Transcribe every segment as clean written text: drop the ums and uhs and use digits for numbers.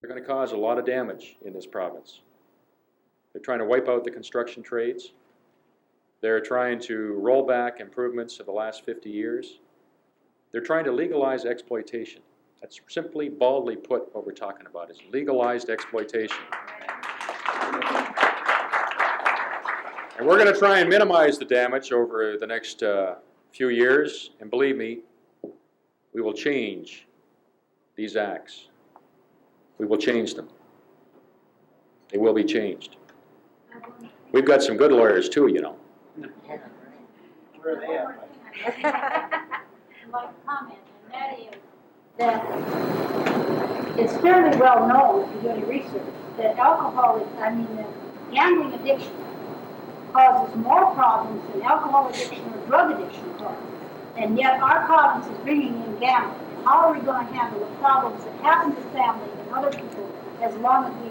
They're going to cause a lot of damage in this province. They're trying to wipe out the construction trades. They're trying to roll back improvements of the last 50 years. They're trying to legalize exploitation. That's simply, baldly put, what we're talking about is legalized exploitation. And we're going to try and minimize the damage over the next few years, and believe me, we will change these acts. We will change them. They will be changed. We've got some good lawyers too, you know. Where are they at? My comment, and that is that it's fairly well known, if you do any research, that gambling addiction causes more problems than alcohol addiction or drug addiction causes. And yet our province is bringing in gambling. How are we going to handle the problems that happen to families and other people as long as we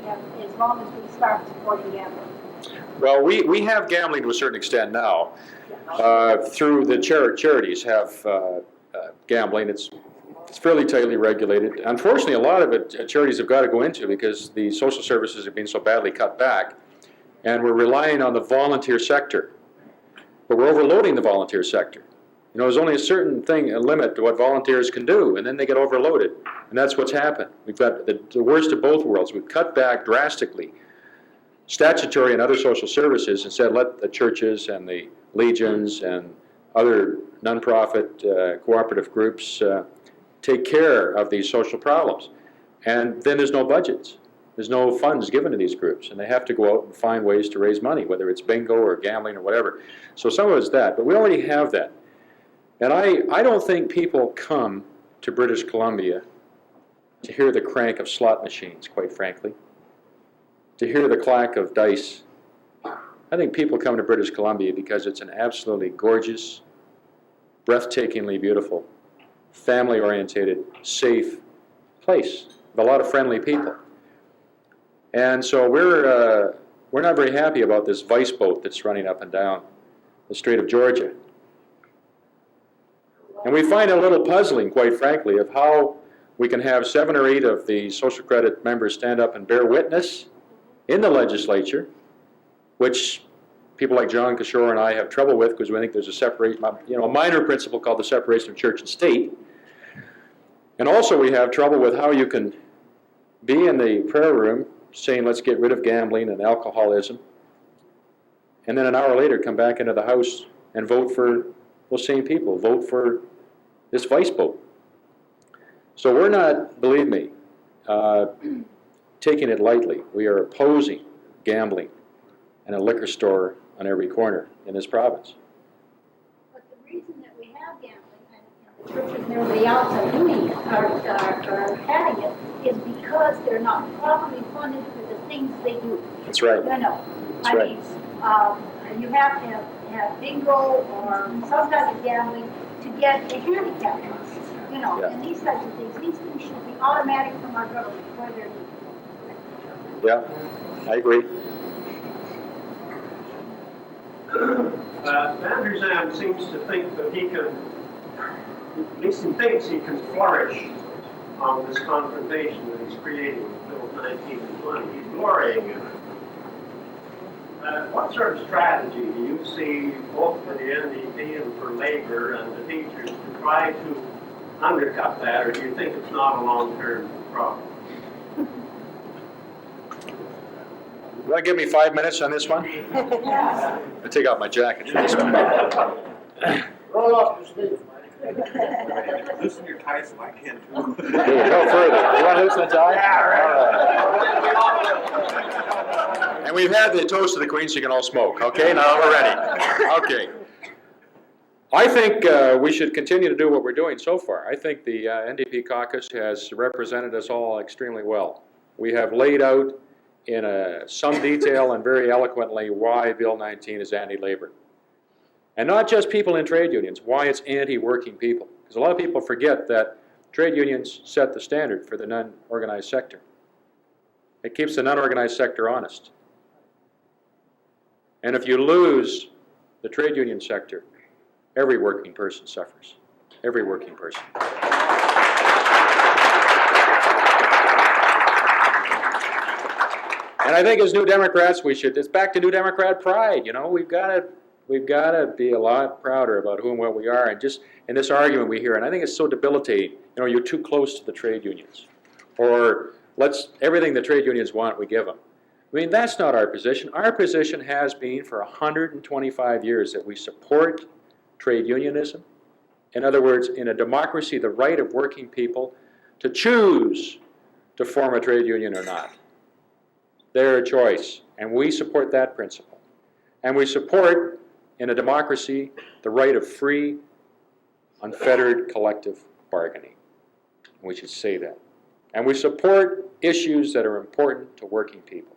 start supporting gambling? Well, we have gambling to a certain extent now. Through the charities have gambling. It's fairly tightly regulated. Unfortunately, a lot of it charities have got to go into because the social services have been so badly cut back, and we're relying on the volunteer sector. But we're overloading the volunteer sector. You know, there's only a certain thing, a limit to what volunteers can do, and then they get overloaded. And that's what's happened. We've got the worst of both worlds. We've cut back drastically statutory and other social services and said let the churches and the legions and other nonprofit cooperative groups take care of these social problems. And then there's no budgets. There's no funds given to these groups, and they have to go out and find ways to raise money, whether it's bingo or gambling or whatever. So some of it's that, but we already have that. And I don't think people come to British Columbia to hear the crank of slot machines, quite frankly, to hear the clack of dice. I think people come to British Columbia because it's an absolutely gorgeous, breathtakingly beautiful, family-oriented, safe place with a lot of friendly people. And so we're not very happy about this vice boat that's running up and down the Strait of Georgia. And we find it a little puzzling, quite frankly, of how we can have 7 or 8 of the social credit members stand up and bear witness in the legislature, which people like John Kishore and I have trouble with because we think there's a minor principle called the separation of church and state. And also we have trouble with how you can be in the prayer room saying let's get rid of gambling and alcoholism, and then an hour later come back into the House and vote for those same people, vote for this vice boat. So we're not, believe me, taking it lightly. We are opposing gambling and a liquor store on every corner in this province. But the reason that we have gambling and the churches and everybody else are doing it, are having it, is because they're not properly funded for the things they do. That's right. You know, That's right. You have to have bingo or some type of gambling to get a handicap license. You know, Yeah. and these types of things. These things should be automatic from our government where they're needed. Yeah, I agree. Van der Zand seems to think that he can, at least he thinks he can flourish on this confrontation that he's creating with Bills 19 and 20. He's glorying in it. What sort of strategy do you see both for the NDP and for Labour and the teachers to try to undercut that, or do you think it's not a long-term problem? You want to give me 5 minutes on this one? I'll take out my jacket for this one. Roll off your sleeves, Mike. Loosen your tie so I can too. Here we go further. You want to loosen the tie? Yeah, All right. And we've had the toast of the Queen so you can all smoke. Okay, now we're ready. Okay. I think we should continue to do what we're doing so far. I think the NDP caucus has represented us all extremely well. We have laid out in some detail and very eloquently why Bill 19 is anti-labor. And not just people in trade unions, why it's anti-working people. Because a lot of people forget that trade unions set the standard for the non-organized sector. It keeps the non-organized sector honest. And if you lose the trade union sector, every working person suffers. Every working person. And I think as New Democrats, it's back to New Democrat pride, you know, we've got to be a lot prouder about who and what we are, and just in this argument we hear, and I think it's so debilitating, you know, you're too close to the trade unions, or everything the trade unions want, we give them. I mean, that's not our position. Our position has been for 125 years that we support trade unionism. In other words, in a democracy, the right of working people to choose to form a trade union or not. Their choice, and we support that principle. And we support, in a democracy, the right of free, unfettered collective bargaining. We should say that. And we support issues that are important to working people,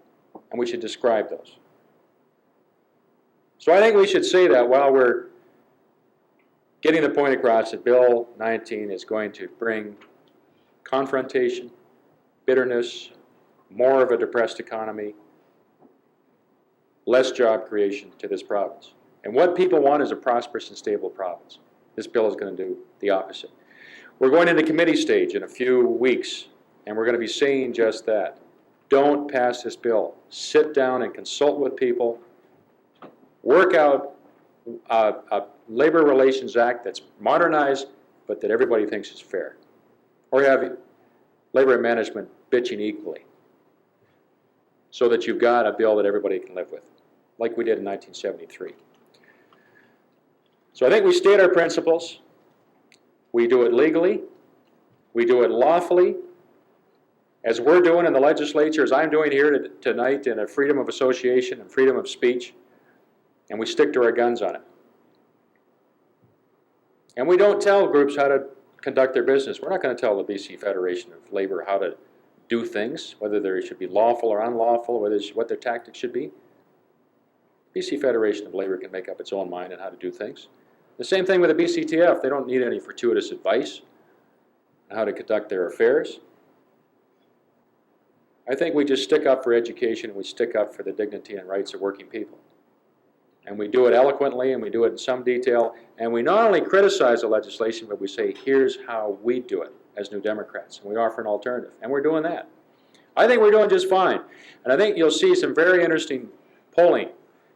and we should describe those. So I think we should say that while we're getting the point across that Bill 19 is going to bring confrontation, bitterness, more of a depressed economy, less job creation to this province. And what people want is a prosperous and stable province. This bill is going to do the opposite. We're going into committee stage in a few weeks, and we're going to be saying just that. Don't pass this bill. Sit down and consult with people. Work out a Labor Relations Act that's modernized, but that everybody thinks is fair. Or have labor and management bitching equally, so that you've got a bill that everybody can live with, like we did in 1973. So I think we state our principles. We do it legally. We do it lawfully. As we're doing in the legislature, as I'm doing here tonight in a freedom of association and freedom of speech, and we stick to our guns on it. And we don't tell groups how to conduct their business. We're not going to tell the BC Federation of Labor how to do things, whether they should be lawful or unlawful, what their tactics should be. BC Federation of Labor can make up its own mind on how to do things. The same thing with the BCTF. They don't need any fortuitous advice on how to conduct their affairs. I think we just stick up for education, and we stick up for the dignity and rights of working people. And we do it eloquently, and we do it in some detail, and we not only criticize the legislation, but we say, here's how we do it as New Democrats, and we offer an alternative, and we're doing that. I think we're doing just fine, and I think you'll see some very interesting polling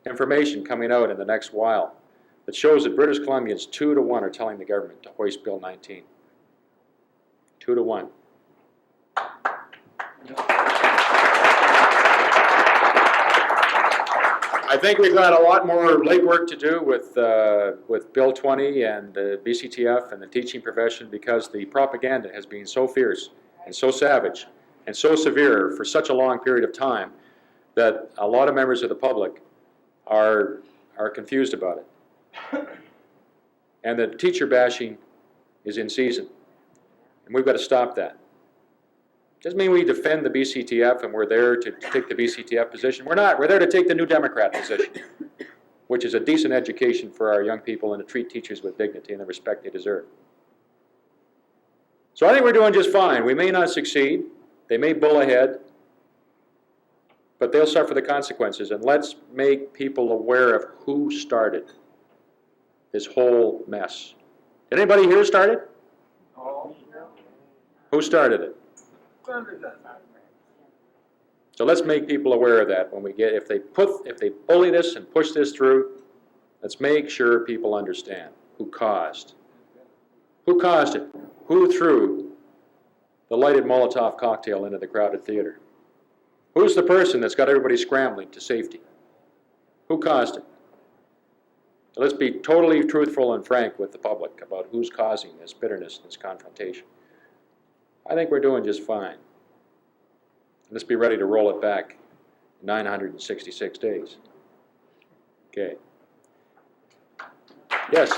information coming out in the next while that shows that British Columbians 2-1 are telling the government to hoist Bill 19. 2-1. I think we've got a lot more legwork to do with Bill 20 and the BCTF and the teaching profession, because the propaganda has been so fierce and so savage and so severe for such a long period of time that a lot of members of the public are confused about it. And the teacher bashing is in season, and we've got to stop that. Doesn't mean we defend the BCTF and we're there to take the BCTF position. We're not. We're there to take the New Democrat position, which is a decent education for our young people and to treat teachers with dignity and the respect they deserve. So I think we're doing just fine. We may not succeed. They may bull ahead, but they'll suffer the consequences. And let's make people aware of who started this whole mess. Did anybody here start it? Who started it? So let's make people aware of that when we get, if they bully this and push this through, let's make sure people understand who caused it, who threw the lighted Molotov cocktail into the crowded theater. Who's the person that's got everybody scrambling to safety? Who caused it? So let's be totally truthful and frank with the public about who's causing this bitterness, this confrontation. I think we're doing just fine. Let's be ready to roll it back in 966 days. Okay. Yes?